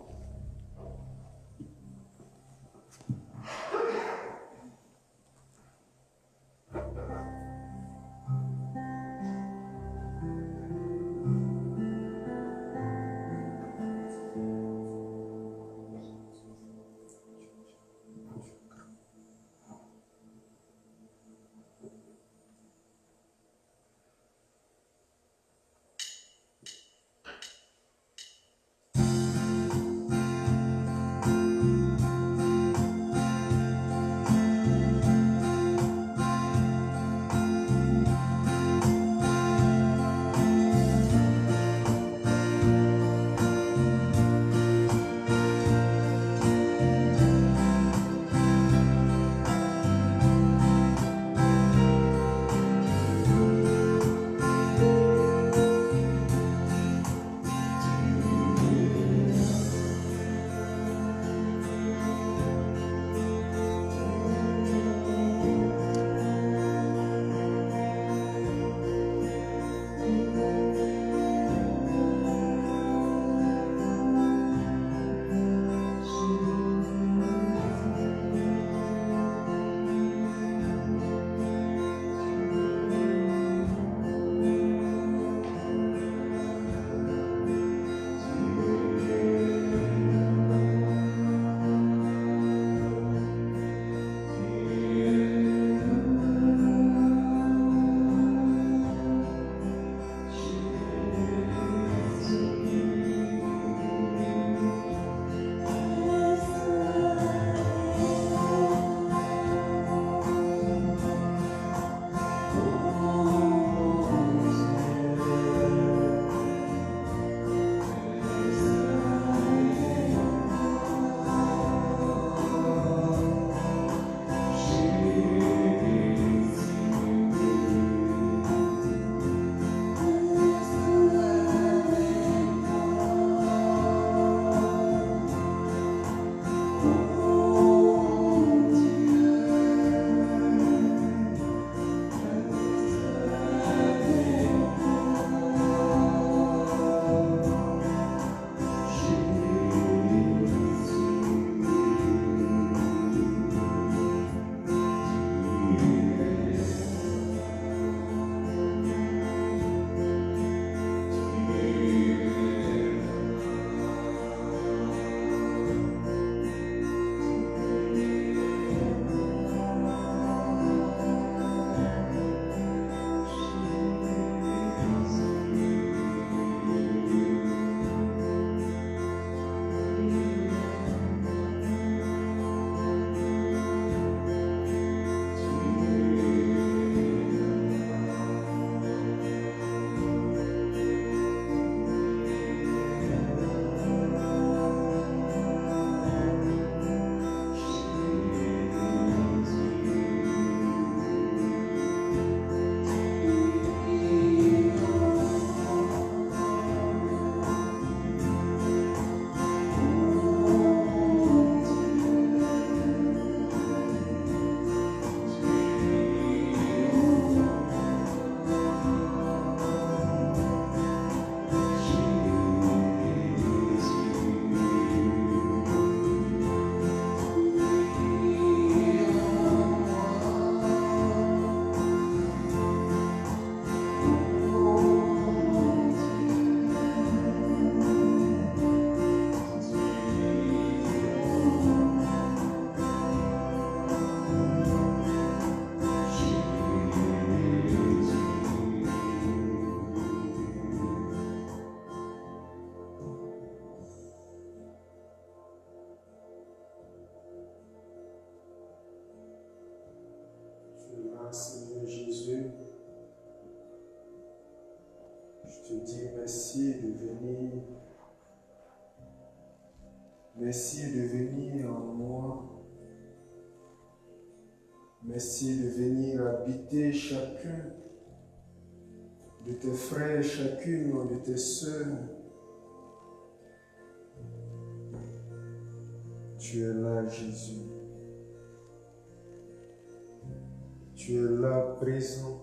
Tu es là, Seigneur Jésus. Je te dis merci de venir. Merci de venir en moi. Merci de venir habiter chacun de tes frères, chacune de tes sœurs. Tu es là, Jésus. Tu es là, présent,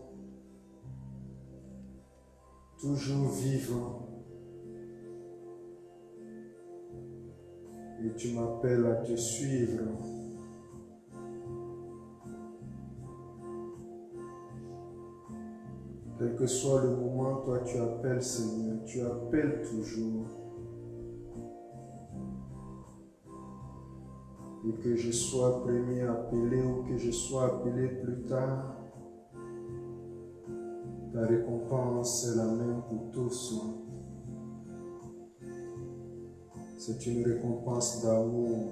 toujours vivant. Et tu m'appelles à te suivre. Quel que soit le moment, toi tu appelles, Seigneur, tu appelles toujours. Et que je sois premier appelé ou que je sois appelé plus tard, ta récompense est la même pour tous. C'est une récompense d'amour.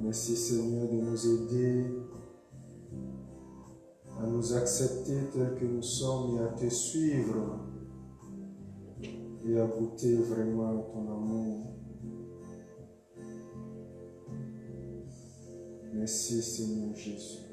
Merci Seigneur de nous aider à nous accepter tels que nous sommes et à te suivre et à goûter vraiment ton amour. Merci Seigneur Jésus.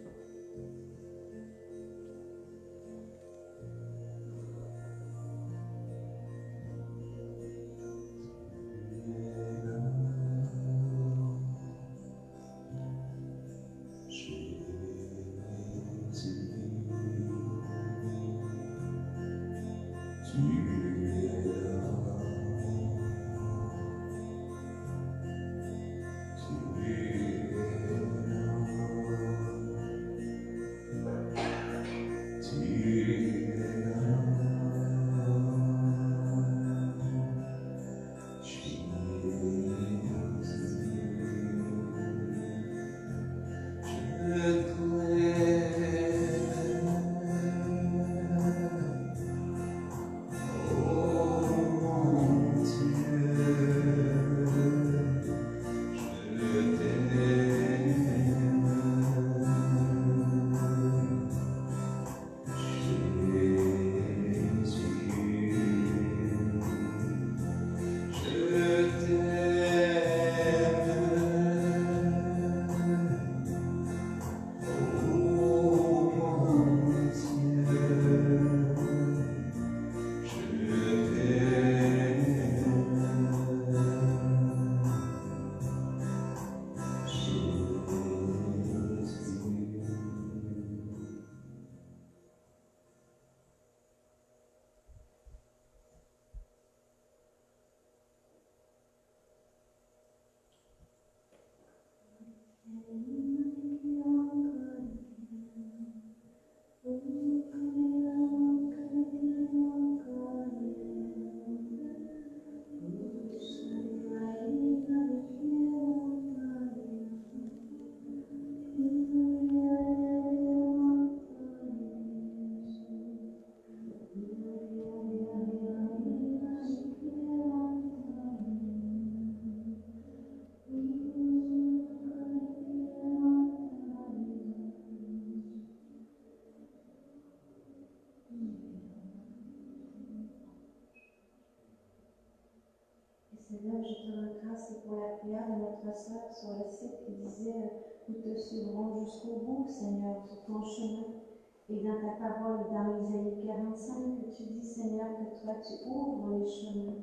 Seigneur, je te rends grâce pour la prière de notre sœur sur le site qui disait nous te suivrons jusqu'au bout, Seigneur, sur ton chemin. Et dans ta parole, dans Isaïe 45, que tu dis, Seigneur, que toi tu ouvres les chemins.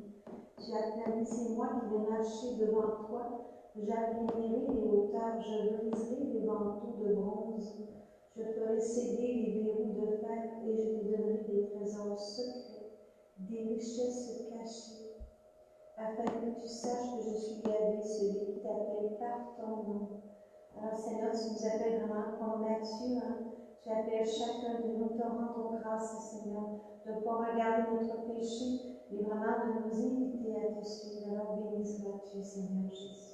Tu as dit, c'est moi qui vais marcher devant toi. J'aplanirai les hauteurs, je briserai les manteaux de bronze. Je ferai céder les verrous de fer et je te donnerai des trésors secrets, des richesses cachées. Afin que tu saches que je suis Yahvé, celui qui t'appelle par ton nom. Alors Seigneur, tu nous appelles vraiment comme Matthieu, tu appelles chacun de nous, te rendre grâce, Seigneur, de ne pas regarder notre péché, mais vraiment de nous inviter à te suivre. Alors béni sois-tu, Seigneur Jésus.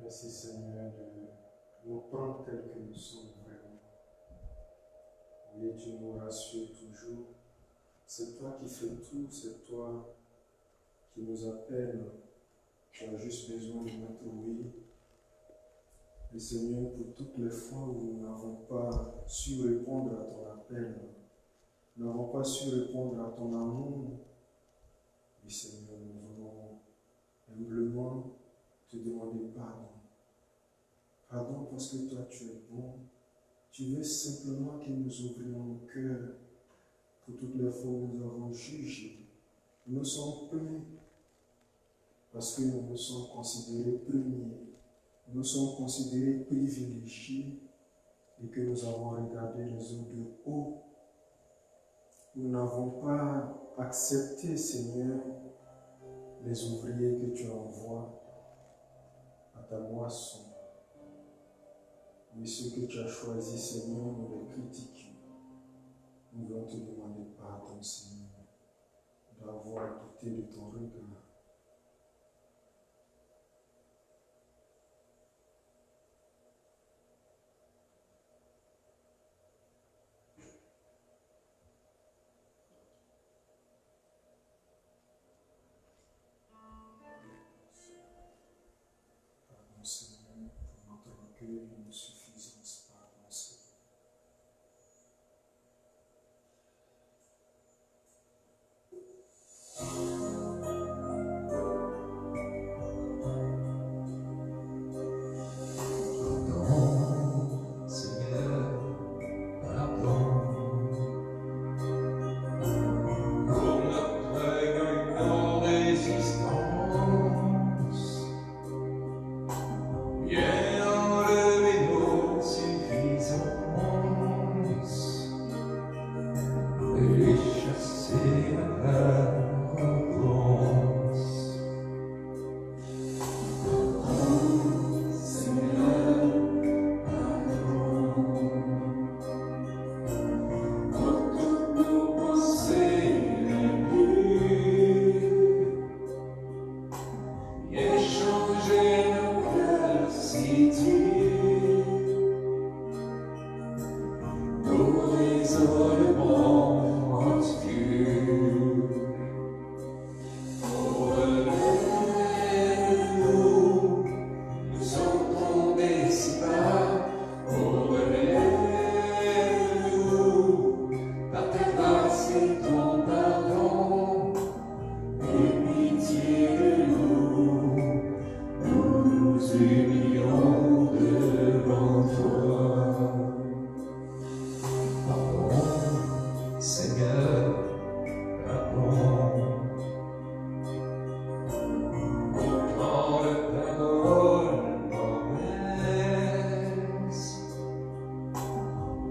Merci Seigneur de nous prendre tels que nous sommes vraiment. et tu nous rassures toujours. C'est toi qui fais tout, c'est toi qui nous appelle. Tu as juste besoin de notre oui. Et Seigneur, pour toutes les fois où nous n'avons pas su répondre à ton appel, nous n'avons pas su répondre à ton amour, oui Seigneur, nous voulons humblement te demander pardon. Pardon parce que toi tu es bon. Tu veux simplement que nous ouvrions nos cœurs pour toutes les fois où nous avons jugé. Nous sommes pleins parce que nous nous sommes considérés premiers. Nous sommes considérés privilégiés et que nous avons regardé les autres de haut. Nous n'avons pas accepté, Seigneur, les ouvriers que tu envoies à ta moisson. Mais ceux que tu as choisis, Seigneur, nous les critiquons. Nous voulons te demander pardon, Seigneur, d'avoir douté de ton regard. Pardon, Seigneur, pour notre orgueil et nos suffisances. Pardon, Seigneur. Pardon, Seigneur, pardon. Pour notre non-résistance, viens enlever nos suffisances et chasser l'arrogance. Seigneur, pour toutes nos pensées impies, viens changer nos cœurs si durs pour l'isolement obscur. Oh, relève-nous, nous sommes tombés si bas. Oh, relève-nous, par ta grâce et ton pardon, aie pitié de nous, nous nous humilions devant toi. Pardon, Seigneur, pardon. Autant de paroles mauvaises,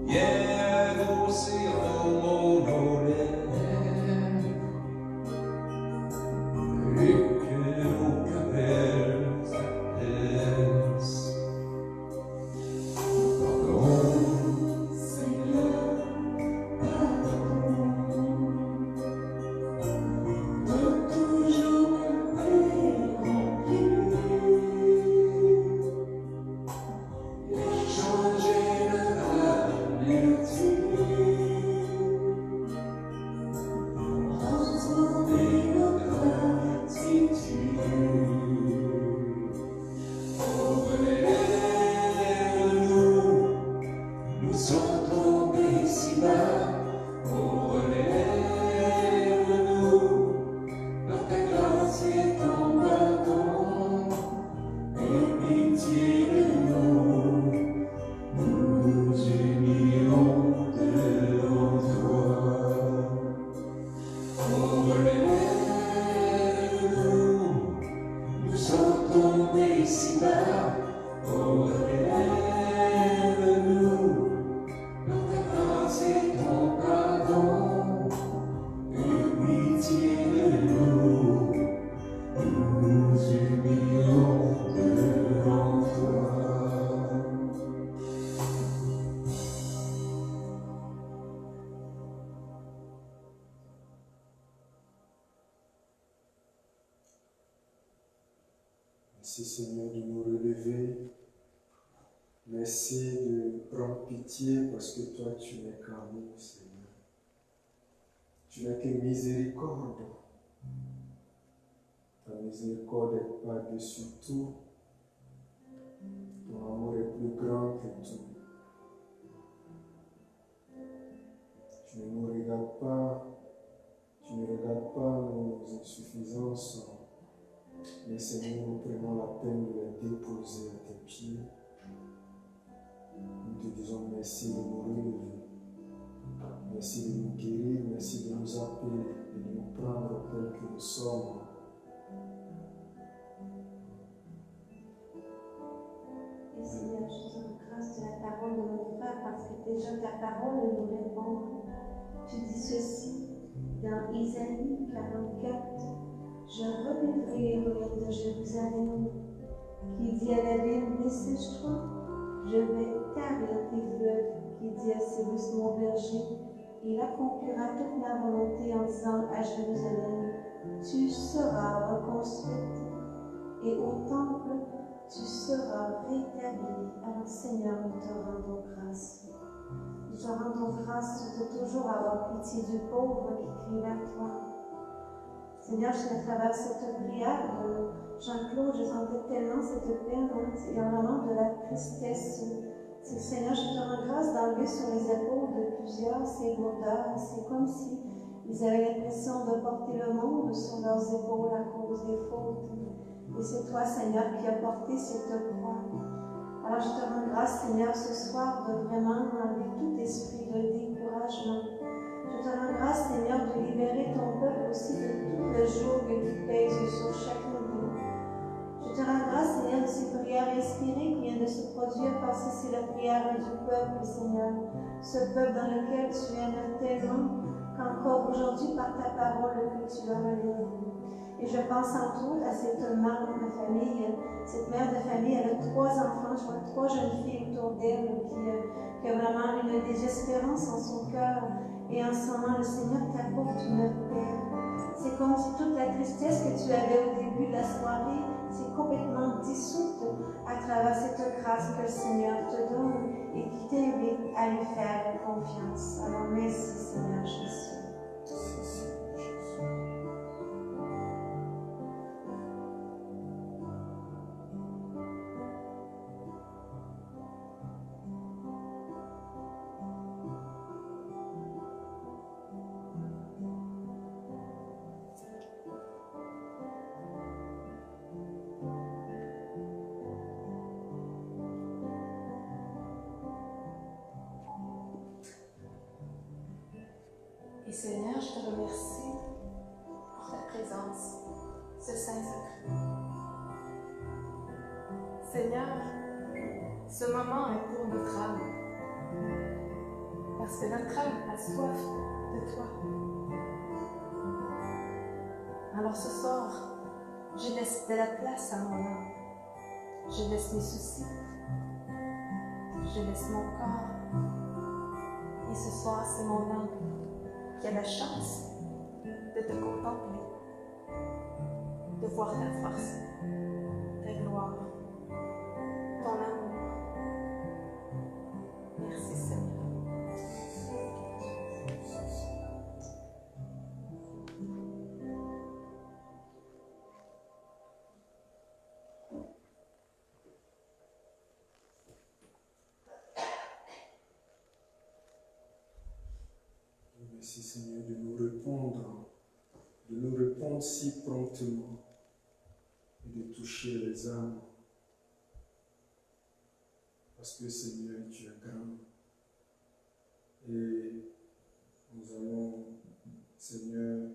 viens adoucir nos mots, nos lèvres, et que nos querelles s'apaisent. Pardon, Seigneur, pardon. De toujours interrompus, et changer notre amertume, transformer notre attitude. Oh, relève-nous, nous sommes tombés si bas. Oh, relève-nous, par ta grâce et ton pardon, aie pitié de nous, nous nous humilions devant toi. Oh, relève-nous, nous sommes tombés si bas. Oh, relève-nous, par ta grâce et ton pardon, aie pitié de nous, nous nous humilions devant toi. Merci Seigneur de nous relever Merci de prendre pitié parce que toi, tu n'es qu'amour, Seigneur. Tu n'es que miséricorde. Ta miséricorde est par-dessus tout. Ton amour est plus grand que tout. Tu ne nous regardes pas, tu ne regardes pas nos insuffisances, mais Seigneur, nous prenons la peine de les déposer à tes pieds. Nous te disons merci de nous relever, merci de nous guérir, merci de nous appeler et de nous prendre tel que nous sommes. Et Seigneur, je te rends grâce de la parole de mon frère parce que déjà ta parole nous répond. Tu dis ceci dans Isaïe 44. Je relèverai les ruines de Jérusalem, qui dit à la ville, dessèche-toi. Je vais tarir tes fleuves, qui dit à Cyrus mon berger. Il accomplira toute ma volonté en disant à Jérusalem, tu seras reconstruite, et au temple, tu seras rétabli. Alors Seigneur, nous te rendons grâce. Nous te rendons grâce de toujours avoir pitié du pauvre qui crie vers toi. Seigneur, je à travers cette prière de Jean-Claude, je sentais tellement cette peine, il y a vraiment de la tristesse. Seigneur, je te rends grâce d'enlever sur les épaules de plusieurs ces lourdeurs. C'est comme si ils avaient l'impression de porter le monde sur leurs épaules à cause des fautes. Et c'est toi, Seigneur, qui as porté cette croix. Alors je te rends grâce, Seigneur, ce soir, de vraiment enlever tout esprit de découragement. Je te rends grâce, Seigneur, de libérer ton peuple aussi de tout le joug qui pèse sur chacun de nous. Je te rends grâce, Seigneur, de ces prières inspirées qui viennent de se produire parce que c'est la prière du peuple, Seigneur. Ce peuple dans lequel tu aimes tellement qu'encore aujourd'hui, par ta parole, que tu leur relèves. Et je pense entre autres à cette mère de famille. Cette mère de famille, elle a 3 enfants, je vois 3 jeunes filles autour d'elle qui a vraiment une désespérance en son cœur. Et en ce moment, le Seigneur t'apporte une paix. C'est comme si toute la tristesse que tu avais au début de la soirée s'est complètement dissoute à travers cette grâce que le Seigneur te donne et qui t'invite à lui faire confiance. Alors merci Seigneur Jésus. Et Seigneur, je te remercie pour ta présence, ce Saint-Sacré. Seigneur, ce moment est pour notre âme, parce que notre âme a soif de toi. Alors ce soir, je laisse de la place à mon âme. Je laisse mes soucis. Je laisse mon corps. Et ce soir, c'est mon âme qui a la chance de te contempler, de voir ta force, ta gloire, ton amour. Merci Seigneur. Merci Seigneur de nous répondre si promptement et de toucher les âmes. Parce que Seigneur, tu es grand. Et nous allons, Seigneur,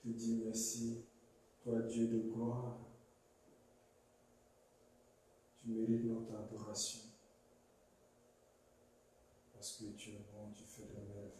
te dire merci, toi Dieu de gloire. Tu mérites notre adoration. Parce que tu es bon, tu fais des merveilles.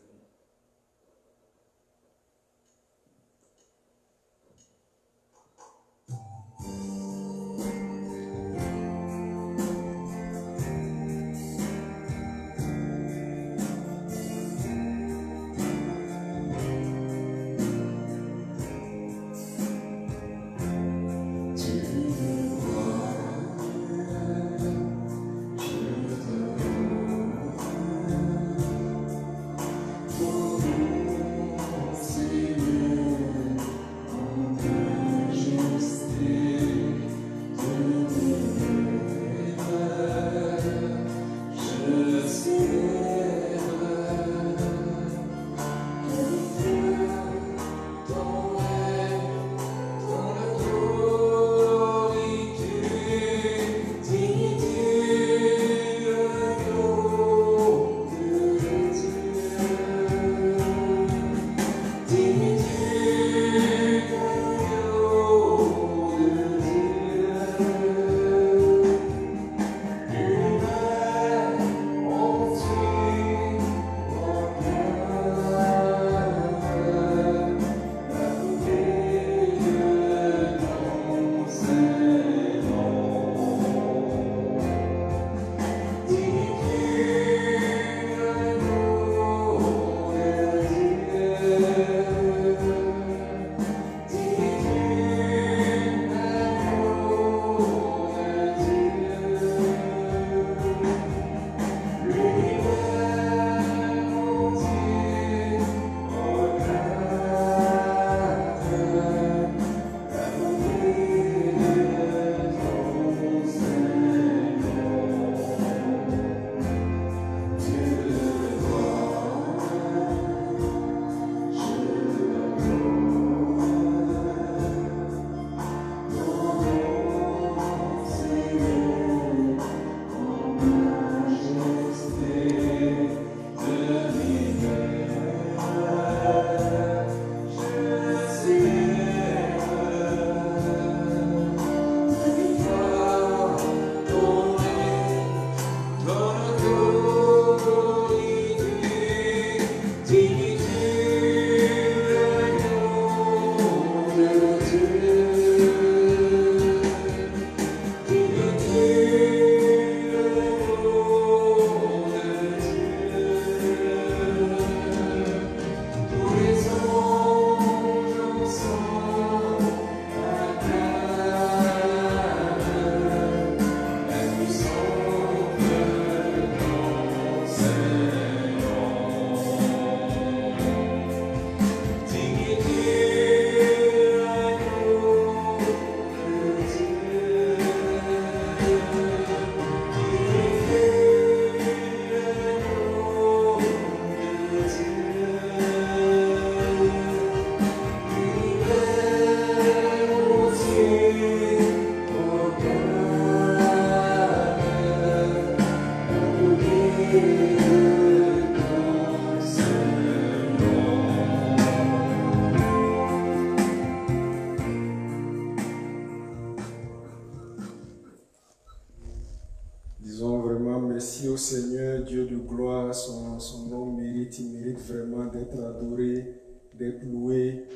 son nom mérite, il mérite vraiment d'être adoré, d'être loué.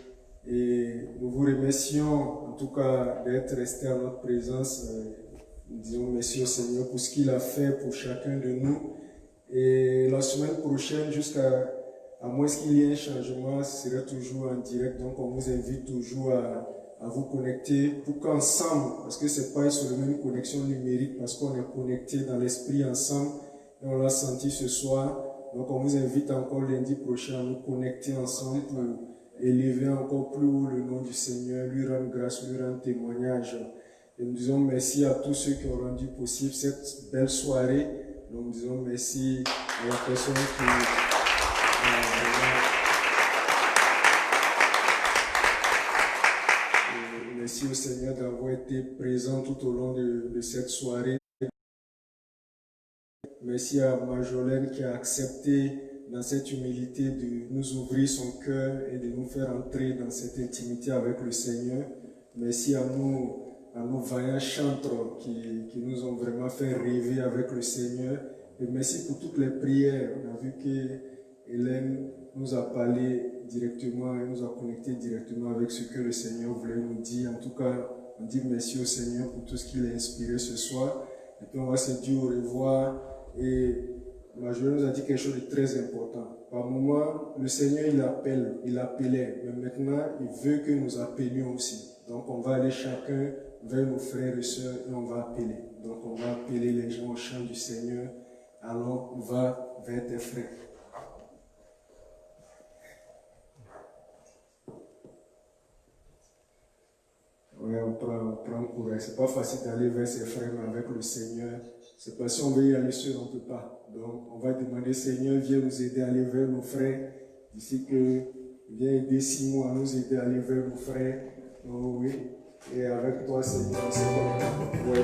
Et nous vous remercions en tout cas d'être resté à notre présence. Nous disons merci au Seigneur pour ce qu'il a fait pour chacun de nous. Et la semaine prochaine, à moins qu'il y ait un changement, ce sera toujours en direct. Donc on vous invite toujours à vous connecter pour qu'ensemble, parce que c'est pas seulement une connexion numérique, parce qu'on est connecté dans l'esprit ensemble, et on l'a senti ce soir. Donc on vous invite encore lundi prochain à nous connecter ensemble pour élever encore plus haut le nom du Seigneur, lui rendre grâce, lui rendre témoignage. Et nous disons merci à tous ceux qui ont rendu possible cette belle soirée. Nous disons merci à la personne qui... Merci au Seigneur d'avoir été présent tout au long de cette soirée. Merci à Marjolaine qui a accepté dans cette humilité de nous ouvrir son cœur et de nous faire entrer dans cette intimité avec le Seigneur. Merci à nos vaillants chantres qui nous ont vraiment fait rêver avec le Seigneur. Et merci pour toutes les prières. On a vu que Hélène nous a parlé directement et nous a connecté directement avec ce que le Seigneur voulait nous dire. En tout cas, on dit merci au Seigneur pour tout ce qu'il a inspiré ce soir. Et puis on va se dire au revoir. Et Marjorie nous a dit quelque chose de très important. Par moment, le Seigneur il appelait, mais maintenant il veut que nous appelions aussi. Donc on va aller chacun vers nos frères et sœurs et on va appeler. Donc on va appeler les gens au chant du Seigneur. Alors va vers tes frères. Ouais, on prend courage. C'est pas facile d'aller vers ses frères, mais avec le Seigneur, c'est pas si on veut y aller seul, on ne peut pas. Donc, on va demander, Seigneur, viens nous aider à aller vers nos frères. D'ici que, viens aider Simon à nous aider à aller vers nos frères. Oh, oui. Et avec toi, Seigneur, c'est comme... Ouais.